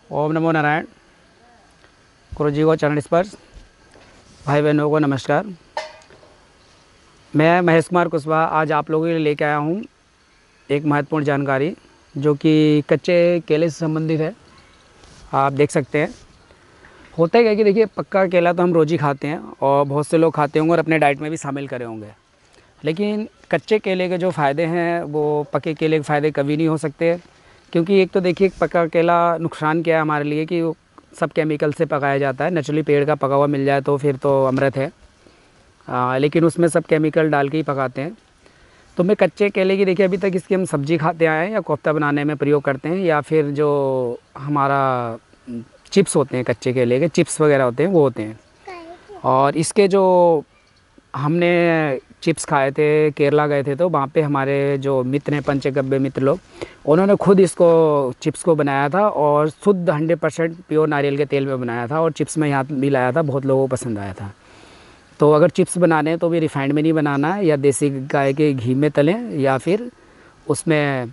ओम नमो नारायण। गुरु जी को चरण स्पर्श। भाई बहनों को नमस्कार। मैं महेश कुमार कुशवाहा आज आप लोगों के लिए लेके आया हूँ एक महत्वपूर्ण जानकारी जो कि कच्चे केले से संबंधित है। आप देख सकते हैं होता है क्या कि देखिए, पक्का केला तो हम रोज़ ही खाते हैं और बहुत से लोग खाते होंगे और अपने डाइट में भी शामिल करे होंगे, लेकिन कच्चे केले के जो फ़ायदे हैं वो पके केले के फ़ायदे कभी नहीं हो सकते। क्योंकि एक तो देखिए, पका केला नुकसान क्या है हमारे लिए कि वो सब केमिकल से पकाया जाता है। नेचुरली पेड़ का पका हुआ मिल जाए तो फिर तो अमृत है, लेकिन उसमें सब केमिकल डाल के ही पकाते हैं। तो मैं कच्चे केले की देखिए, अभी तक इसकी हम सब्ज़ी खाते आए हैं या कोफ्ता बनाने में प्रयोग करते हैं, या फिर जो हमारा चिप्स होते हैं, कच्चे केले के चिप्स वगैरह होते हैं वो होते हैं। और इसके जो हमने चिप्स खाए थे, केरला गए थे, तो वहाँ पे हमारे जो मित्र हैं, पंचगव्य मित्र लोग, उन्होंने खुद इसको चिप्स को बनाया था और शुद्ध 100% प्योर नारियल के तेल में बनाया था और चिप्स में यहाँ भी लाया था, बहुत लोगों को पसंद आया था। तो अगर चिप्स बनाने हैं तो भी रिफाइंड में नहीं बनाना है, या देसी गाय के घी में तलें, या फिर उसमें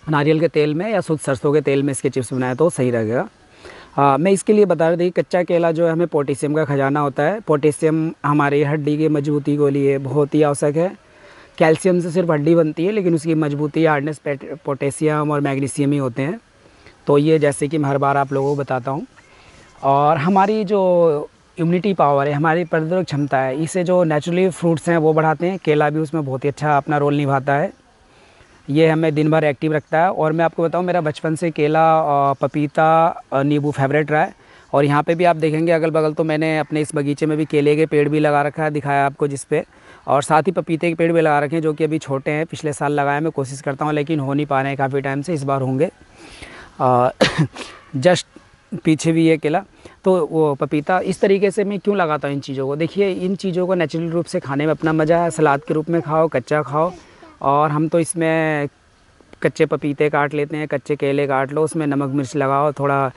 नारियल के तेल में या शुद्ध सरसों के तेल में इसके चिप्स बनाए तो सही रहेगा। मैं इसके लिए बता रहा था कि कच्चा केला जो है हमें पोटेशियम का खजाना होता है। पोटेशियम हमारी हड्डी की मजबूती के लिए बहुत ही आवश्यक है। कैल्शियम से सिर्फ हड्डी बनती है, लेकिन उसकी मजबूती हार्डनेस पोटेशियम और मैग्नीशियम ही होते हैं। तो ये जैसे कि मैं हर बार आप लोगों को बताता हूँ। और हमारी जो इम्यूनिटी पावर है, हमारी प्रतिरोधक क्षमता है, इसे जो नेचुरली फ्रूट्स हैं वो बढ़ाते हैं। केला भी उसमें बहुत ही अच्छा अपना रोल निभाता है। ये हमें दिन भर एक्टिव रखता है। और मैं आपको बताऊं, मेरा बचपन से केला, पपीता, नींबू फेवरेट रहा है। और यहाँ पे भी आप देखेंगे अगल बगल, तो मैंने अपने इस बगीचे में भी केले के पेड़ भी लगा रखा है, दिखाया आपको जिस पे। और साथ ही पपीते के पेड़ भी लगा रखे हैं जो कि अभी छोटे हैं, पिछले साल लगाया। मैं कोशिश करता हूँ लेकिन हो नहीं पा रहे हैं काफ़ी टाइम से, इस बार होंगे। जस्ट पीछे भी ये केला, तो वो पपीता। इस तरीके से मैं क्यों लगाता हूँ इन चीज़ों को, देखिए इन चीज़ों को नेचुरल रूप से खाने में अपना मज़ा है। सलाद के रूप में खाओ, कच्चा खाओ। और हम तो इसमें कच्चे पपीते काट लेते हैं, कच्चे केले काट लो, उसमें नमक मिर्च लगाओ थोड़ा,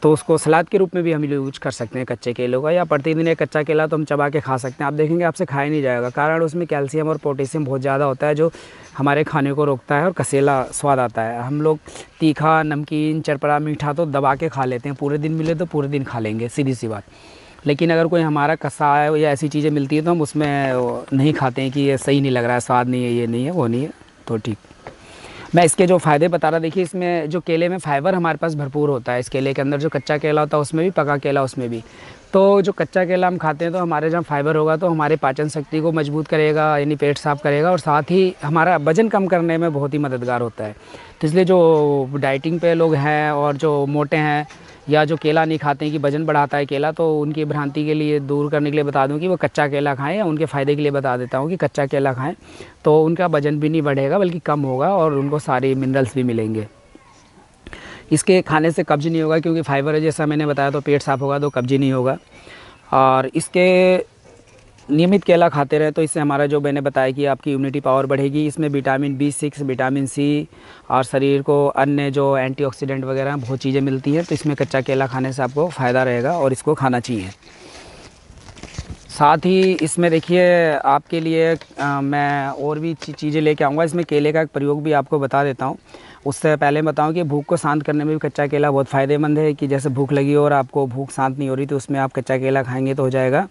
तो उसको सलाद के रूप में भी हम यूज कर सकते हैं कच्चे केलों का। या प्रतिदिन एक कच्चा केला तो हम चबा के खा सकते हैं। आप देखेंगे आपसे खाया नहीं जाएगा, कारण उसमें कैल्शियम और पोटेशियम बहुत ज़्यादा होता है जो हमारे खाने को रोकता है और कसेला स्वाद आता है। हम लोग तीखा, नमकीन, चरपरा, मीठा तो दबा के खा लेते हैं। पूरे दिन मिले तो पूरे दिन खा लेंगे, सीधी सी बात। लेकिन अगर कोई हमारा कसाय या ऐसी चीज़ें मिलती है तो हम उसमें नहीं खाते हैं कि ये सही नहीं लग रहा है, स्वाद नहीं है, ये नहीं है, वो नहीं है, तो ठीक। मैं इसके जो फ़ायदे बता रहा, देखिए इसमें जो केले में फ़ाइबर हमारे पास भरपूर होता है। इस केले के अंदर जो कच्चा केला होता है उसमें भी, पका केला उसमें भी। तो जो कच्चा केला हम खाते हैं तो हमारे जहाँ फ़ाइबर होगा तो हमारे पाचन शक्ति को मजबूत करेगा, यानी पेट साफ़ करेगा, और साथ ही हमारा वज़न कम करने में बहुत ही मददगार होता है। तो इसलिए जो डाइटिंग पे लोग हैं और जो मोटे हैं या जो केला नहीं खाते हैं कि वज़न बढ़ाता है केला, तो उनकी भ्रांति के लिए दूर करने के लिए बता दूं कि वो कच्चा केला खाएं, या उनके फ़ायदे के लिए बता देता हूं कि कच्चा केला खाएं तो उनका वज़न भी नहीं बढ़ेगा बल्कि कम होगा और उनको सारे मिनरल्स भी मिलेंगे। इसके खाने से कब्ज़ नहीं होगा, क्योंकि फाइबर है जैसा मैंने बताया, तो पेट साफ़ होगा तो कब्ज़ नहीं होगा। और इसके नियमित केला खाते रहे तो इससे हमारा जो मैंने बताया कि आपकी इम्यूनिटी पावर बढ़ेगी। इसमें विटामिन B6, विटामिन C और शरीर को अन्य जो एंटीऑक्सीडेंट वगैरह बहुत चीज़ें मिलती हैं। तो इसमें कच्चा केला खाने से आपको फ़ायदा रहेगा और इसको खाना चाहिए। साथ ही इसमें देखिए आपके लिए मैं और भी चीज़ें लेके आऊँगा। इसमें केले का एक प्रयोग भी आपको बता देता हूँ। उससे पहले बताऊँ कि भूख को शांत करने में भी कच्चा केला बहुत फ़ायदेमंद है। कि जैसे भूख लगी हो और आपको भूख शांत नहीं हो रही, तो उसमें आप कच्चा केला खाएँगे तो हो जाएगा।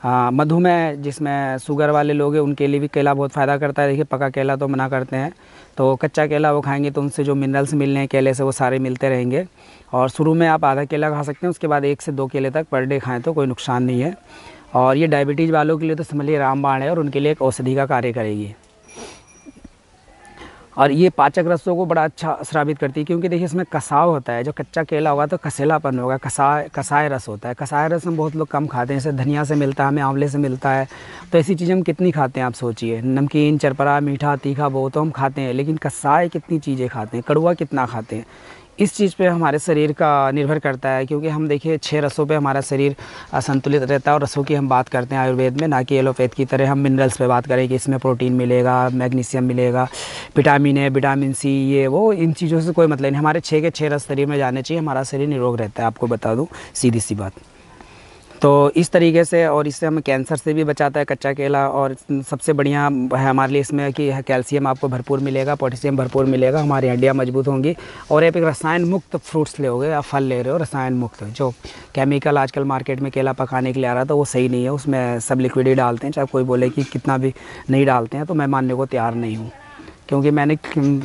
मधुमेह जिसमें शुगर वाले लोग हैं उनके लिए भी केला बहुत फ़ायदा करता है। देखिए पका केला तो मना करते हैं, तो कच्चा केला वो खाएंगे तो उनसे जो मिनरल्स मिलने हैं केले से वो सारे मिलते रहेंगे। और शुरू में आप आधा केला खा सकते हैं, उसके बाद 1 से 2 केले तक पर डे खाएं तो कोई नुकसान नहीं है। और ये डायबिटीज़ वालों के लिए तो समझिए रामबाण है, और उनके लिए एक औषधि का कार्य करेगी। और ये पाचक रसों को बड़ा अच्छा स्रावित करती है, क्योंकि देखिए इसमें कसाव होता है। जो कच्चा केला होगा तो कसेलापन होगा, कसाय रस होता है। कसाय रस हम बहुत लोग कम खाते हैं, जैसे धनिया से मिलता है, हमें आंवले से मिलता है। तो ऐसी चीज़ें हम कितनी खाते हैं आप सोचिए। नमकीन, चरपरा, मीठा, तीखा वो तो हम खाते हैं, लेकिन कसाय कितनी चीज़ें खाते हैं, कड़वा कितना खाते हैं। इस चीज़ पे हमारे शरीर का निर्भर करता है, क्योंकि हम देखिए 6 रसों पे हमारा शरीर संतुलित रहता है। और रसों की हम बात करते हैं आयुर्वेद में, ना कि एलोपैथ की तरह हम मिनरल्स पे बात करें कि इसमें प्रोटीन मिलेगा, मैग्नीशियम मिलेगा, विटामिन है, विटामिन C, ये वो, इन चीज़ों से कोई मतलब नहीं। हमारे 6 के 6 रस शरीर में जाने चाहिए, हमारा शरीर निरोग रहता है, आपको बता दूँ सीधी सी बात। तो इस तरीके से, और इससे हमें कैंसर से भी बचाता है कच्चा केला। और सबसे बढ़िया है हमारे लिए इसमें कि कैल्शियम आपको भरपूर मिलेगा, पोटेशियम भरपूर मिलेगा, हमारी हड्डियाँ मजबूत होंगी। और आप एक रसायन मुक्त फ्रूट्स लोगे, आप फल ले रहे हो रसायन मुक्त। जो केमिकल आजकल मार्केट में केला पकाने के लिए आ रहा था वो सही नहीं है, उसमें सब लिक्विड ही डालते हैं, चाहे कोई बोले कि कितना भी नहीं डालते हैं, तो मैं मानने को तैयार नहीं हूँ। क्योंकि मैंने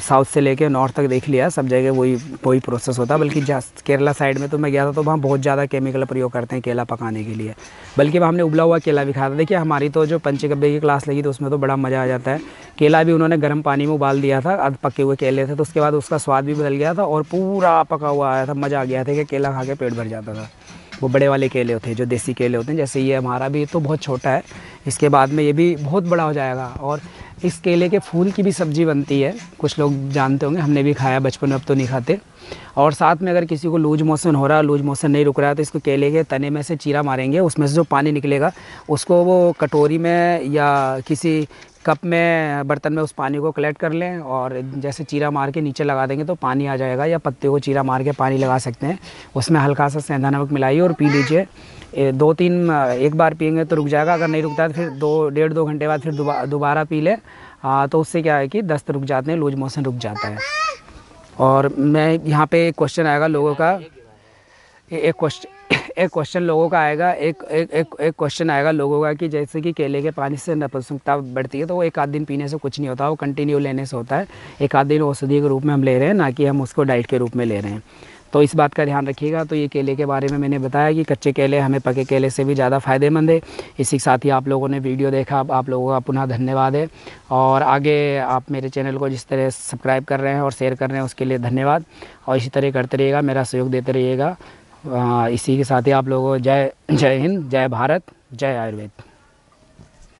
साउथ से लेके नॉर्थ तक देख लिया, सब जगह वही प्रोसेस होता है। बल्कि केरला साइड में तो मैं गया था तो वहाँ बहुत ज़्यादा केमिकल प्रयोग करते हैं केला पकाने के लिए। बल्कि हमने उबला हुआ केला भी खाया था। देखिए हमारी तो जो पंचगव्य की क्लास लगी तो उसमें तो बड़ा मज़ा आ जाता है। केला भी उन्होंने गर्म पानी में उबाल दिया था, अध पके हुए केले थे, तो उसके बाद उसका स्वाद भी बदल गया था और पूरा पका हुआ आया था। मज़ा आ गया था कि केला खा के पेट भर जाता था। वो बड़े वाले केले होते हैं जो देसी केले होते हैं, जैसे ये हमारा भी तो बहुत छोटा है, इसके बाद में ये भी बहुत बड़ा हो जाएगा। और इस केले के फूल की भी सब्ज़ी बनती है, कुछ लोग जानते होंगे, हमने भी खाया बचपन में, अब तो नहीं खाते। और साथ में अगर किसी को लूज मोशन हो रहा है, लूज मोशन नहीं रुक रहा है, तो इसको केले के तने में से चीरा मारेंगे, उसमें से जो पानी निकलेगा उसको वो कटोरी में या किसी कप में, बर्तन में उस पानी को कलेक्ट कर लें और जैसे चीरा मार के नीचे लगा देंगे तो पानी आ जाएगा। या पत्ते को चीरा मार के पानी लगा सकते हैं, उसमें हल्का सा सेंधा नमक मिलाइए और पी लीजिए। 2-3 एक बार पिएंगे तो रुक जाएगा, अगर नहीं रुकता है तो फिर 1.5-2 घंटे बाद फिर दोबारा पी लें। तो उससे क्या है कि दस्त रुक जाते हैं, लूज मोशन रुक जाता है। और मैं यहाँ पे एक क्वेश्चन आएगा लोगों का, एक क्वेश्चन लोगों का आएगा, एक क्वेश्चन आएगा लोगों का कि जैसे कि केले के पानी से नपुंसकता बढ़ती है, तो वो एक आध दिन पीने से कुछ नहीं होता, वो कंटिन्यू लेने से होता है। एक आध दिन औषधि के रूप में हम ले रहे हैं, ना कि हम उसको डाइट के रूप में ले रहे हैं। तो इस बात का ध्यान रखिएगा। तो ये केले के बारे में मैंने बताया कि कच्चे केले हमें पके केले से भी ज़्यादा फ़ायदेमंद है। इसी के साथ ही आप लोगों ने वीडियो देखा, आप लोगों का पुनः धन्यवाद है। और आगे आप मेरे चैनल को जिस तरह सब्सक्राइब कर रहे हैं और शेयर कर रहे हैं उसके लिए धन्यवाद। और इसी तरह करते रहिएगा, मेरा सहयोग देते रहिएगा। इसी के साथ ही आप लोगों को जय हिंद, जय भारत, जय आयुर्वेद।